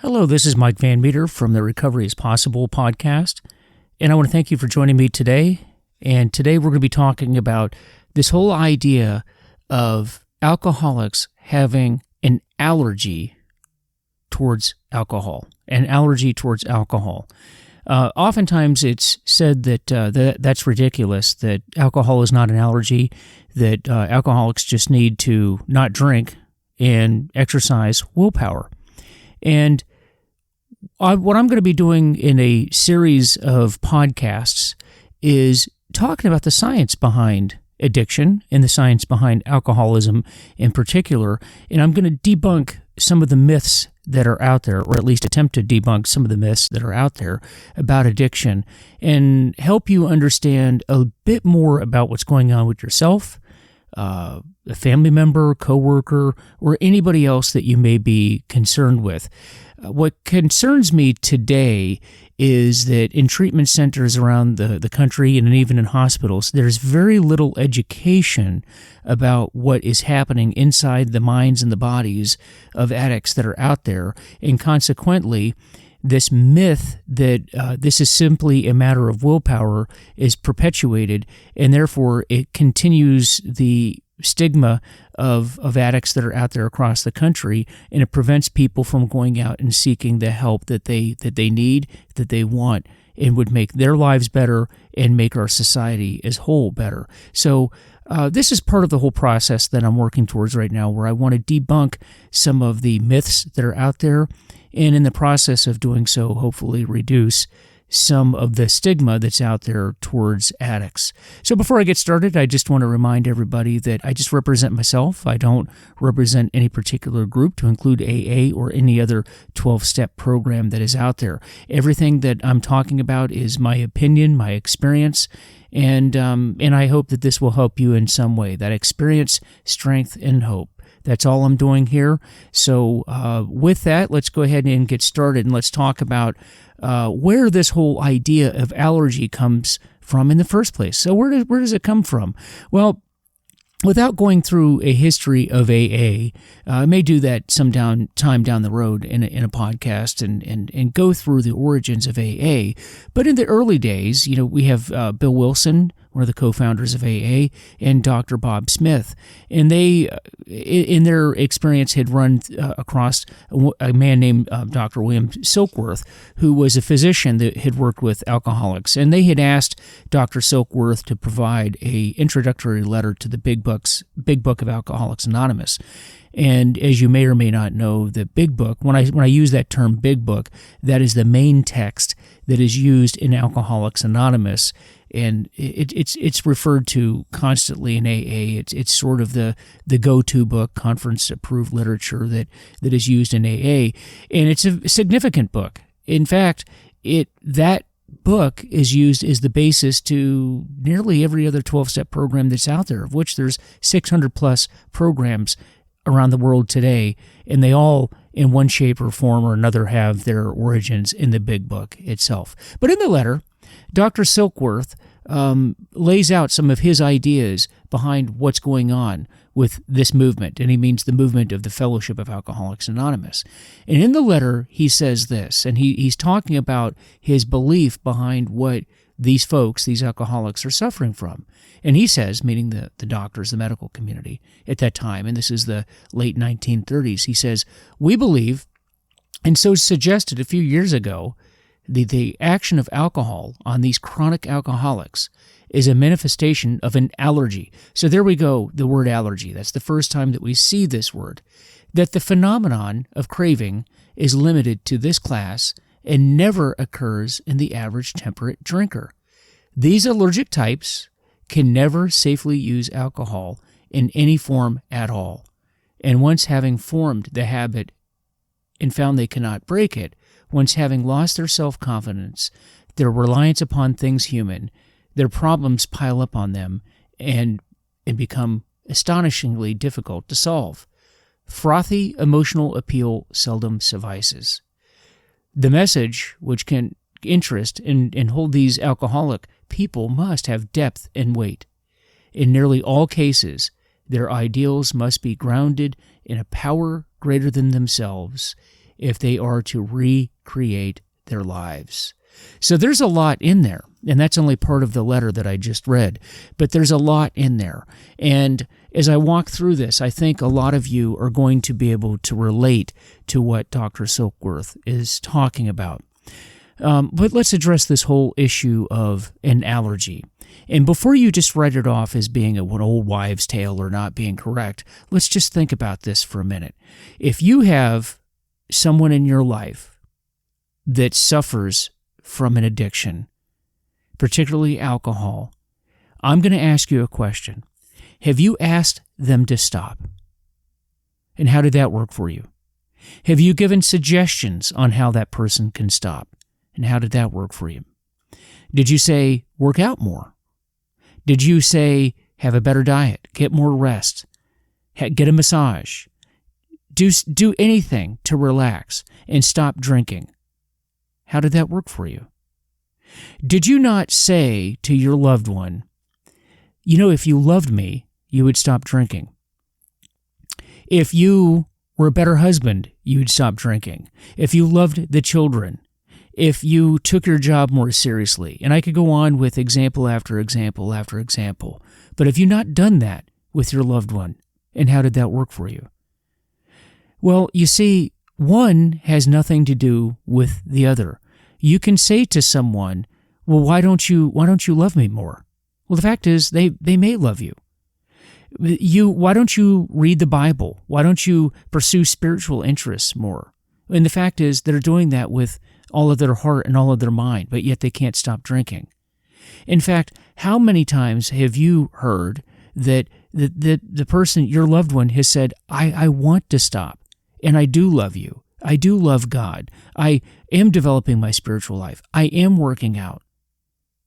Hello, this is Mike Van Meter from the Recovery is Possible podcast, and I want to thank you for joining me today. And today we're going to be talking about this whole idea of alcoholics having an allergy towards alcohol, Oftentimes it's said that that's ridiculous, that alcohol is not an allergy, that alcoholics just need to not drink and exercise willpower. And what I'm going to be doing in a series of podcasts is talking about the science behind addiction and the science behind alcoholism in particular. And I'm going to debunk some of the myths that are out there, or at least attempt to debunk some of the myths that are out there about addiction, and help you understand a bit more about what's going on with yourself, a family member, coworker, or anybody else that you may be concerned with. What concerns me today is that in treatment centers around the country and even in hospitals, there's very little education about what is happening inside the minds and the bodies of addicts that are out there. And consequently, this myth that this is simply a matter of willpower is perpetuated, and therefore it continues the stigma of addicts that are out there across the country, and it prevents people from going out and seeking the help that they need, that they want, and would make their lives better and make our society as whole better. So this is part of the whole process that I'm working towards right now, where I want to debunk some of the myths that are out there, and in the process of doing so, hopefully reduce some of the stigma that's out there towards addicts. So before I get started, I just want to remind everybody that I just represent myself. I don't represent any particular group, to include AA or any other 12-step program that is out there. Everything that I'm talking about is my opinion, my experience, and I hope that this will help you in some way. That experience, strength, and hope. That's all I'm doing here. So with that, let's go ahead and get started, and let's talk about where this whole idea of allergy comes from in the first place. So where does it come from? Well, without going through a history of AA, I may do that some time down the road in a podcast and go through the origins of AA. But in the early days, we have Bill Wilson, one of the co-founders of AA, and Dr. Bob Smith. And they, in their experience, had run across a man named Dr. William Silkworth, who was a physician that had worked with alcoholics. And they had asked Dr. Silkworth to provide an introductory letter to the Big Book of Alcoholics Anonymous. And as you may or may not know, the Big Book, when I use that term Big Book, that is the main text that is used in Alcoholics Anonymous, and it's referred to constantly in AA. It's sort of the go-to book, conference-approved literature that is used in AA, and it's a significant book. In fact, that book is used as the basis to nearly every other 12-step program that's out there, of which there's 600-plus programs around the world today, and they all, in one shape or form or another, have their origins in the Big Book itself. But in the letter, Dr. Silkworth lays out some of his ideas behind what's going on with this movement, and he means the movement of the Fellowship of Alcoholics Anonymous. And in the letter, he says this, and he's talking about his belief behind what these folks, these alcoholics, are suffering from. And he says, meaning the doctors, the medical community at that time, and this is the late 1930s, he says, "We believe, and so suggested a few years ago, the action of alcohol on these chronic alcoholics is a manifestation of an allergy." So there we go, the word allergy. That's the first time that we see this word. That the phenomenon of craving is limited to this class and never occurs in the average temperate drinker. These allergic types can never safely use alcohol in any form at all. And once having formed the habit and found they cannot break it, once having lost their self-confidence, their reliance upon things human, their problems pile up on them and become astonishingly difficult to solve. Frothy emotional appeal seldom suffices. The message, which can interest and hold these alcoholic people, must have depth and weight. In nearly all cases, their ideals must be grounded in a power greater than themselves, if they are to recreate their lives. So there's a lot in there, and that's only part of the letter that I just read, but there's a lot in there. And as I walk through this, I think a lot of you are going to be able to relate to what Dr. Silkworth is talking about. But let's address this whole issue of an allergy. And before you just write it off as being an old wives' tale or not being correct, let's just think about this for a minute. If you have someone in your life that suffers from an addiction, particularly alcohol, I'm going to ask you a question. Have you asked them to stop? And how did that work for you? Have you given suggestions on how that person can stop? And how did that work for you? Did you say, work out more? Did you say, have a better diet, get more rest, get a massage, do anything to relax and stop drinking? How did that work for you? Did you not say to your loved one, if you loved me, you would stop drinking? If you were a better husband, you would stop drinking. If you loved the children, if you took your job more seriously, and I could go on with example after example after example, but have you not done that with your loved one? And how did that work for you? Well, you see, one has nothing to do with the other. You can say to someone, well, why don't you love me more? Well, the fact is, they may love you. Why don't you read the Bible? Why don't you pursue spiritual interests more? And the fact is, they're doing that with all of their heart and all of their mind, but yet they can't stop drinking. In fact, how many times have you heard that the person, your loved one, has said, I want to stop, and I do love you. I do love God. I am developing my spiritual life. I am working out,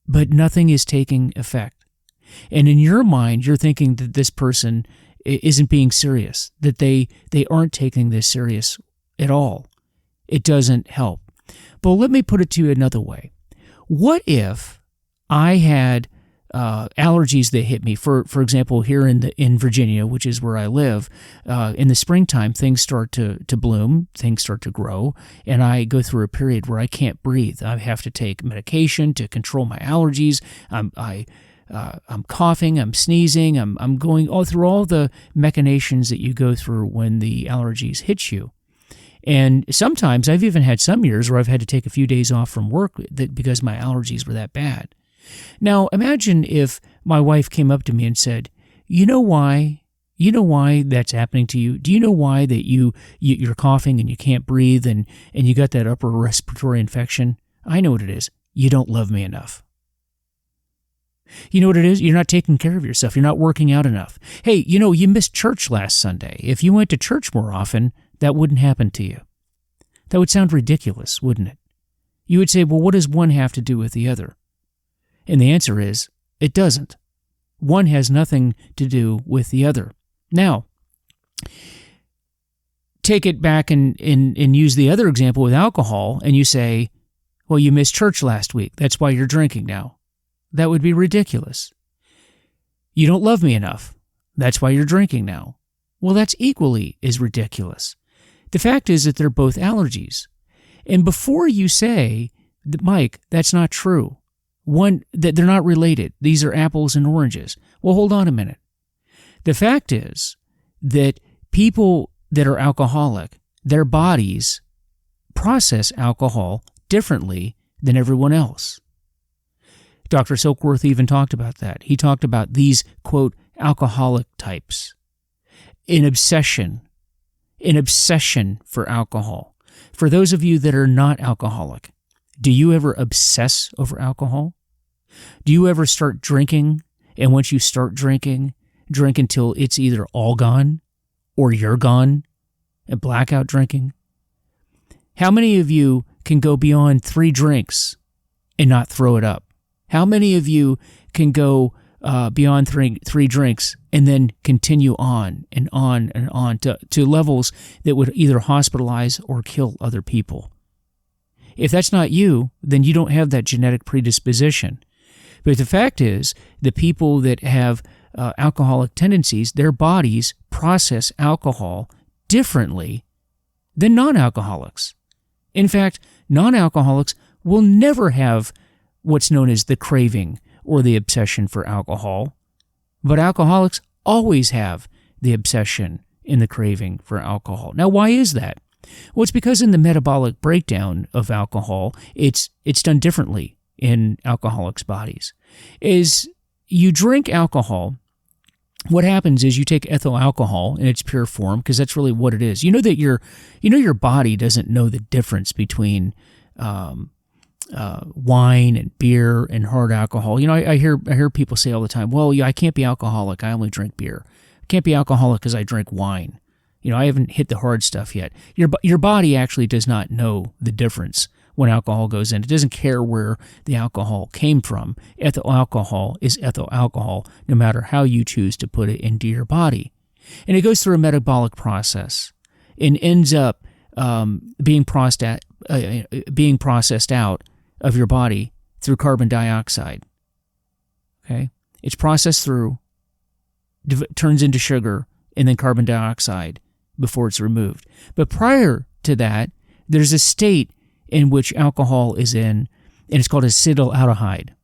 but nothing is taking effect. And in your mind, you're thinking that this person isn't being serious, that they aren't taking this serious at all. It doesn't help. But let me put it to you another way. What if I had allergies that hit me? For example, here in Virginia, which is where I live, in the springtime, things start to bloom, things start to grow, and I go through a period where I can't breathe. I have to take medication to control my allergies. I'm coughing, I'm sneezing, I'm going all through all the machinations that you go through when the allergies hit you. And sometimes I've even had some years where I've had to take a few days off from work because my allergies were that bad. Now, imagine if my wife came up to me and said, you know why that's happening to you? Do you know why that you're coughing and you can't breathe and you got that upper respiratory infection? I know what it is. You don't love me enough. You know what it is? You're not taking care of yourself. You're not working out enough. Hey, you missed church last Sunday. If you went to church more often, that wouldn't happen to you. That would sound ridiculous, wouldn't it? You would say, well, what does one have to do with the other? And the answer is, it doesn't. One has nothing to do with the other. Now, take it back and use the other example with alcohol, and you say, well, you missed church last week. That's why you're drinking now. That would be ridiculous. You don't love me enough. That's why you're drinking now. Well, that's equally as ridiculous. The fact is that they're both allergies. And before you say, Mike, that's not true, that they're not related, these are apples and oranges. Well, hold on a minute. The fact is that people that are alcoholic, their bodies process alcohol differently than everyone else. Dr. Silkworth even talked about that. He talked about these, quote, alcoholic types. An obsession for alcohol. For those of you that are not alcoholic, do you ever obsess over alcohol? Do you ever start drinking, and once you start drinking, drink until it's either all gone or you're gone, and blackout drinking? How many of you can go beyond 3 drinks and not throw it up? How many of you can go beyond three drinks and then continue on and on and on to levels that would either hospitalize or kill other people? If that's not you, then you don't have that genetic predisposition. But the fact is, the people that have alcoholic tendencies, their bodies process alcohol differently than non-alcoholics. In fact, non-alcoholics will never have what's known as the craving or the obsession for alcohol, but alcoholics always have the obsession and the craving for alcohol. Now, why is that? Well, it's because in the metabolic breakdown of alcohol, it's done differently in alcoholics' bodies. As you drink alcohol, what happens is you take ethyl alcohol in its pure form, because that's really what it is. You know that your body doesn't know the difference between wine and beer and hard alcohol. I hear people say all the time, well, yeah, I can't be alcoholic, I only drink beer. I can't be alcoholic because I drink wine. I haven't hit the hard stuff yet. Your body actually does not know the difference when alcohol goes in. It doesn't care where the alcohol came from. Ethyl alcohol is ethyl alcohol, no matter how you choose to put it into your body. And it goes through a metabolic process and ends up being processed out of your body through carbon dioxide. Okay? It's processed through, turns into sugar, and then carbon dioxide before it's removed. But prior to that, there's a state in which alcohol is in, and it's called acetaldehyde.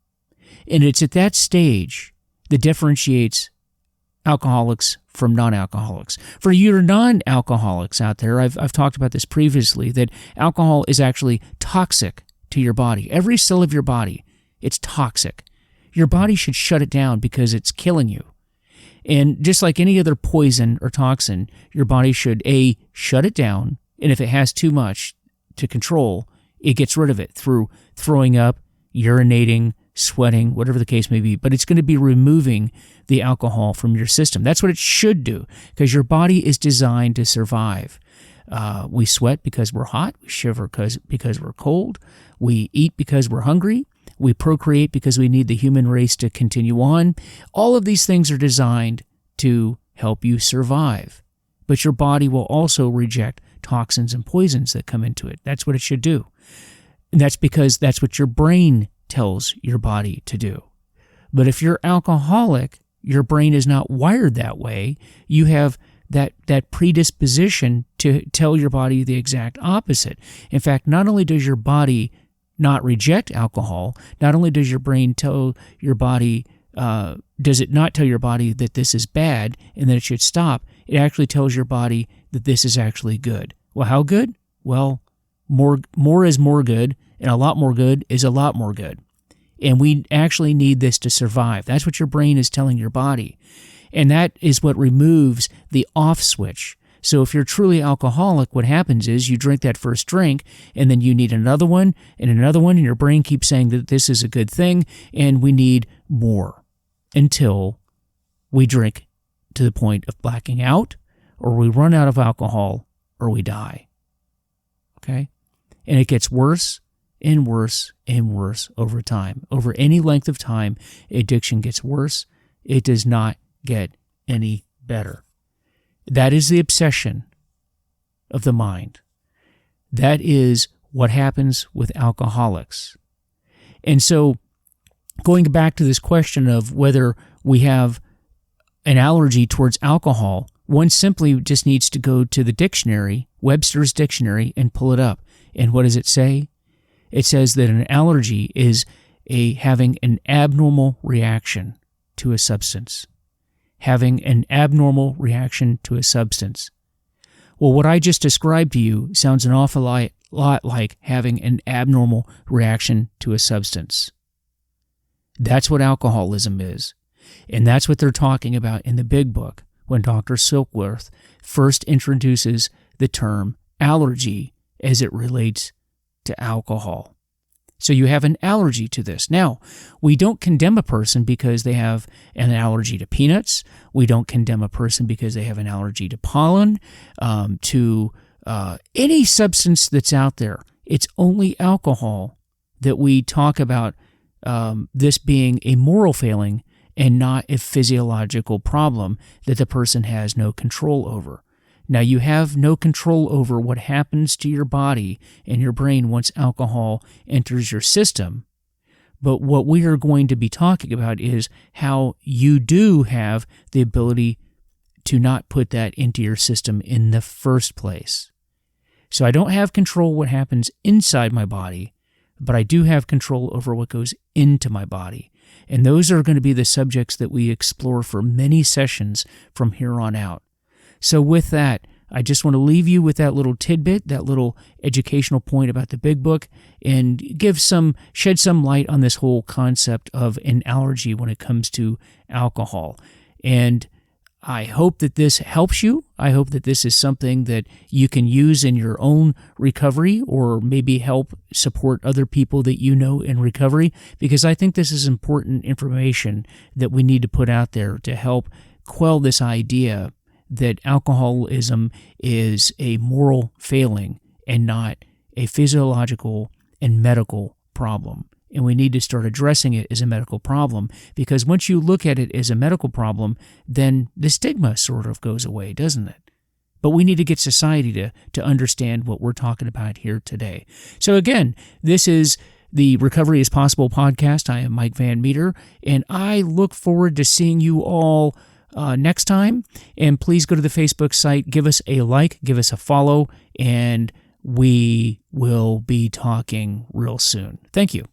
And it's at that stage that differentiates alcoholics from non-alcoholics. For you non-alcoholics out there, I've talked about this previously, that alcohol is actually toxic to your body. Every cell of your body, it's toxic. Your body should shut it down because it's killing you. And just like any other poison or toxin, your body should, A, shut it down, and if it has too much to control, it gets rid of it through throwing up, urinating, sweating, whatever the case may be. But it's going to be removing the alcohol from your system. That's what it should do, because your body is designed to survive. We sweat because we're hot. We shiver because we're cold. We eat because we're hungry. We procreate because we need the human race to continue on. All of these things are designed to help you survive. But your body will also reject toxins and poisons that come into it. That's what it should do. And that's because that's what your brain tells your body to do. But if you're alcoholic, your brain is not wired that way. You have that predisposition to tell your body the exact opposite. In fact, not only does your body not reject alcohol, not only does your brain tell your body, does it not tell your body that this is bad and that it should stop, it actually tells your body that this is actually good. Well, how good? Well, more is more good, and a lot more good is a lot more good. And we actually need this to survive. That's what your brain is telling your body. And that is what removes the off switch. So if you're truly alcoholic, what happens is you drink that first drink, and then you need another one, and your brain keeps saying that this is a good thing, and we need more until we drink to the point of blacking out, or we run out of alcohol, or we die. Okay? And it gets worse and worse and worse over time. Over any length of time, addiction gets worse. It does not get any better. That is the obsession of the mind. That is what happens with alcoholics. And so, going back to this question of whether we have an allergy towards alcohol, one simply just needs to go to the dictionary, Webster's dictionary, and pull it up. And what does it say? It says that an allergy is having an abnormal reaction to a substance. Having an abnormal reaction to a substance. Well, what I just described to you sounds an awful lot like having an abnormal reaction to a substance. That's what alcoholism is. And that's what they're talking about in the Big Book when Dr. Silkworth first introduces the term allergy as it relates to alcohol. So you have an allergy to this. Now, we don't condemn a person because they have an allergy to peanuts. We don't condemn a person because they have an allergy to pollen, to any substance that's out there. It's only alcohol that we talk about this being a moral failing and not a physiological problem that the person has no control over. Now, you have no control over what happens to your body and your brain once alcohol enters your system. But what we are going to be talking about is how you do have the ability to not put that into your system in the first place. So I don't have control what happens inside my body, but I do have control over what goes into my body. And those are going to be the subjects that we explore for many sessions from here on out. So with that, I just want to leave you with that little tidbit, that little educational point about the Big Book, and shed some light on this whole concept of an allergy when it comes to alcohol. And I hope that this helps you. I hope that this is something that you can use in your own recovery, or maybe help support other people that you know in recovery, because I think this is important information that we need to put out there to help quell this idea that alcoholism is a moral failing and not a physiological and medical problem. And we need to start addressing it as a medical problem, because once you look at it as a medical problem, then the stigma sort of goes away, doesn't it? But we need to get society to understand what we're talking about here today. So again, this is the Recovery is Possible podcast. I am Mike Van Meter, and I look forward to seeing you all next time. And please go to the Facebook site, give us a like, give us a follow, and we will be talking real soon. Thank you.